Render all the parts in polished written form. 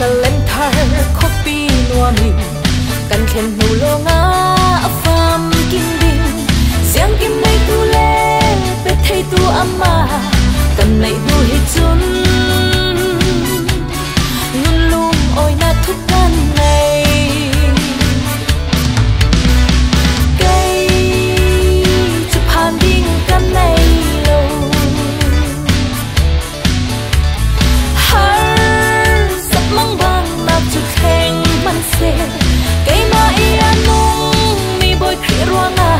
lên thar copy noa mi kan khen nu lo nga afam kim ding giang kim nei tu le pe thei tu ama kan nei du hi chun nun lum oi na thuk kan nei cây chụp hàn ding kan nei lo har sắp mong bang na chụp khen man se cây ma ia nung mi boy khi ruanga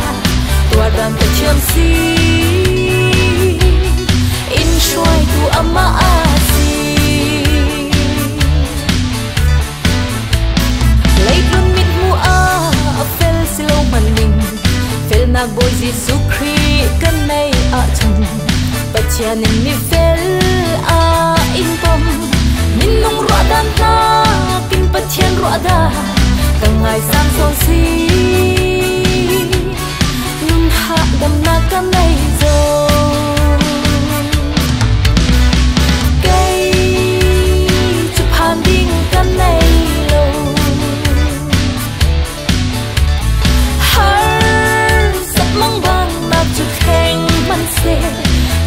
tua dan te chiam si in shoi tu ama asi lấy run mit mu a fel silo maning fel na boy Jesu Christ kan nei a chung pachian in mi fel a in pom min nung ro dan na kin pachian ro da kang ai sang son si nun ha dam na kan nei zo cây chụp hàn ding kan nei lo har sắp mong bang na chụp khen man se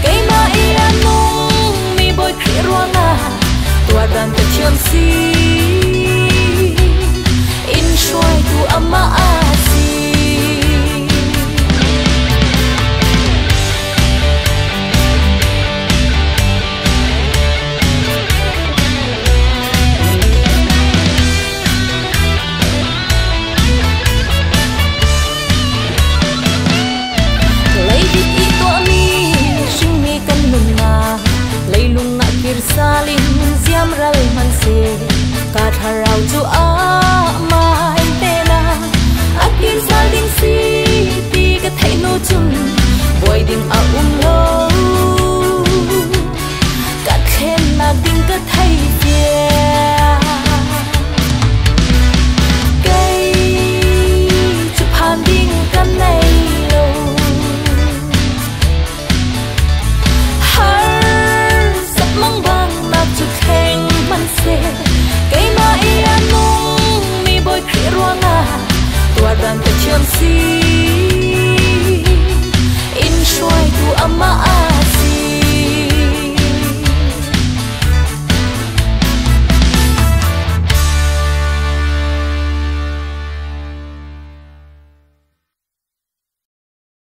cây ma ia nung mi boy khi ruanga tua dan te chiam si in shoi tu ama asi lấy đi i tua mi sing mi kan lung na lấy lung na kir salim ziam ral man se ka tharau chu a ma en te na akin sal ding si ti ka thai no chum boy ding a lo ka khen na ding ka thai fia cây chụp hàn ding kan nei lo har sắp mong bang na chụp khen man se cây ma ia nung mi boy khi ruanga tua dan te chiam si in shoi tu ama